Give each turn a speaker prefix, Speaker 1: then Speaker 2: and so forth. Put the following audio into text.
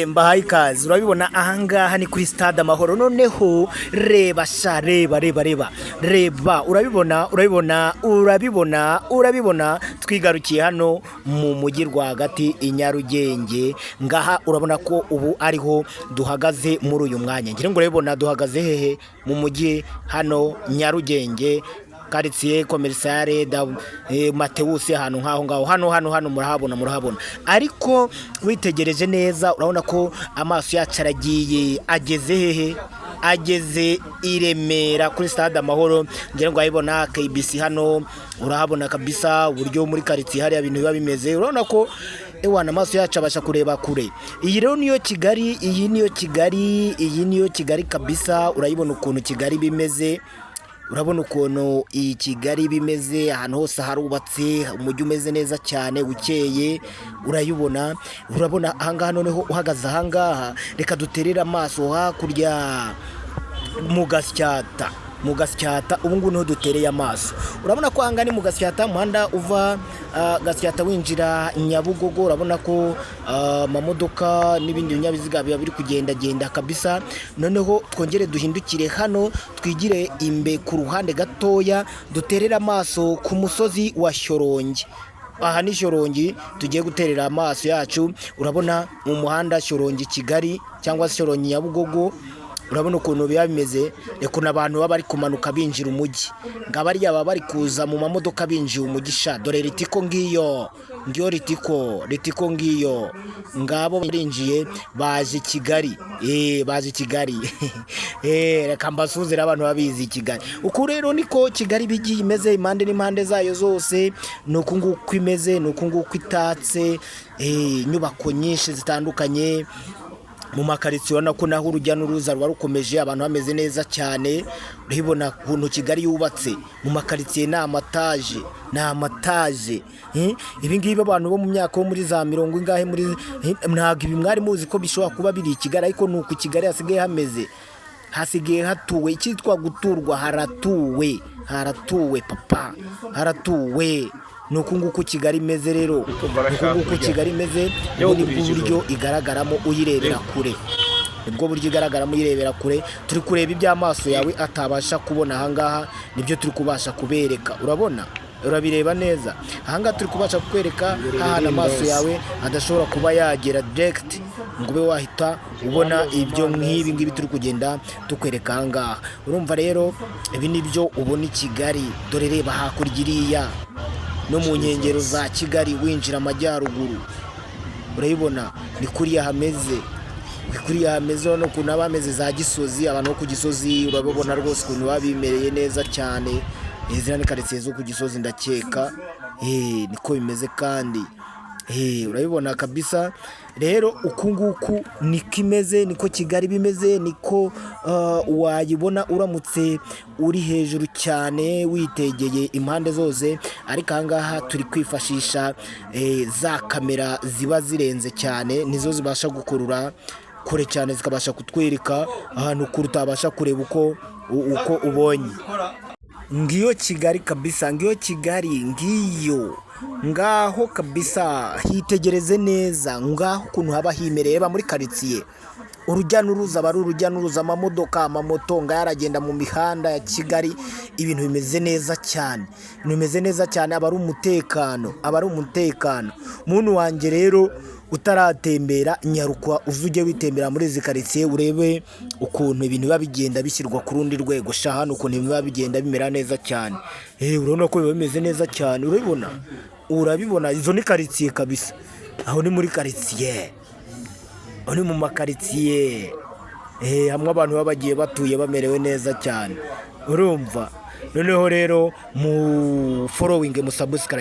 Speaker 1: Mbahaye ikaze urabibona ahangaha ni kuri stade Amahoro, noneho reba sha reba urabibona twigarukiye hano mu mujyi rwagati i Nyarugenge. Ngaha urabona ko ubu ariho duhagaze muri uyu mwanya, ngira ngo urabibona duhagaze hehe mu mujyi hano Nyarugenge, quartier commerciale da Mateus, ahantu ngaho hano murahabona, ariko witegereje neza urabona ko amaso yacu aragiye ageze hehe, ageze i Remera kuri stade Amahoro. Ngira ngo ayibona KBC hano urahabona kabisa uburyo muri quartier hari ibintu biba bimeze, urabona ko ewana amaso yacu abasha kureba kure. Iyi rero niyo Kigali, iyi niyo Kigali kabisa. Urayibona ukuntu Kigali bimeze, urabona ukuntu iyi Kigali bimeze, ahantu hose harubatse, umujyi umeze neza cyane ukeye. Urabona ahangaha, noneho uhagaze ahangaha reka duterere amaso hakurya mu Gasyata. Ubu ngubu niho dutereye amaso, urabona ko ahangana ni mu Gasyata, umuhanda uva Gasyata winjira Nyabugogo. Urabona ko amamodoka n'ibindi binyabiziga biba biri kugenda kabisa. Noneho twongere duhindukire hano twigire imbe ku ruhande gatoya, duterere amaso ku musozi wa Shyorongi. Aha ni Shyorongi tugiye guterera amaso yacu. Urabona mu muhanda Shyorongi Kigali cyangwa Shyorongi Nyabugogo, urabona ukuntu biba bimeze. Reka n'abantu baba bari kumanuka binjira umujyi, ngabariya baba bari kuza mu mamodoka binjiye umujyi sha. Dore Ritiko ngiyo ngiyo ngabo barinjiye baje Kigali, baje Kigali. Reka mbasuzire abantu babizi Kigali uko rero niko Kigali bigiye imeze, impande n'impande zayo zose nuko nguko imeze, nuko nguko itatse. Inyubako nyinshi zitandukanye mu makaritsiye, urabona ko naho urujya n'uruza ruba rukomeje, abantu bameze neza cyane. Urabibona ukuntu Kigali yubatse mu makaritsiye, ni amataje. Ibi ngibi abantu bo mu myaka yo muri za mirongo ingahe ntabwo ibi mwari muzi ko bishobora kuba biri i Kigali, ariko nuko Kigali hasigaye hameze, hasigaye hatuwe. Icyitwa guturwa, haratuwe papa, haratuwe. Nuko nguko Kigali imeze rero, nuko Kigali imeze. Nibwo buryo igaragaramo uyirebera kure, turi kureba iby'amaso yawe atabasha kubona. Ahangaha nibyo turi kubasha kubereka, urabireba neza. Ahangaha turi kubasha kukwereka ahantu amaso yawe adashobora kuba yagera direct ngo ube wahita ubona ibyo nk'ibi ngibi turi kugenda tukwereka ahangaha. Urumva rero ibi nibyo ubona i Kigali. Dore reba hakurya iriya no mu nkengero za Kigali winjira amajyaruguru, urayibona ni kuriya hameze, no kuntu abameze za Gisozi. Abantu bo ku Gisozi urababona rwose ukuntu babimereye neza cyane. Izina ni quartier zo ku Gisozi ndakeka, niko bimeze kandi urabibona kabisa. Rero uku nguku niko imeze, niko Kigali bimeze, niko wayibona uramutse uri hejuru cyane witegeye impande zose. Ariko ahangaha turi kwifashisha za kamera ziba zirenze cyane, nizo zibasha gukurura kure cyane, zikabasha kutwereka ahantu kure utabasha kureba uko ubonye. Ngiyo Kigali kabisa, ngiyo Kigali ngiyo ngaho kabisa. Hitegereze neza ngaho ukuntu haba himereye, muri quartier urujya n'uruza, bari urujya n'uruza, amamodoka, amamoto yaragenda mu mihanda ya Kigali. Ibintu bimeze neza cyane, aba ari umutekano. Muntu wanjye rero utaratembera, nyaruka uzujye witembera muri izi quartier urebe ukuntu ibintu biba bigenda bishyirwa ku rundi rwego sha. Hano ukuntu biba bigenda bimera neza cyane, urabona ko biba bimeze neza cyane. Urabibona izo ni quartier kabisa. Aho ni muri quartier, aho ni mu makaritsiye, hamwe abantu baba bagiye batuye bamerewe neza cyane, urumva. Noneho rero mu following, mu subscribe.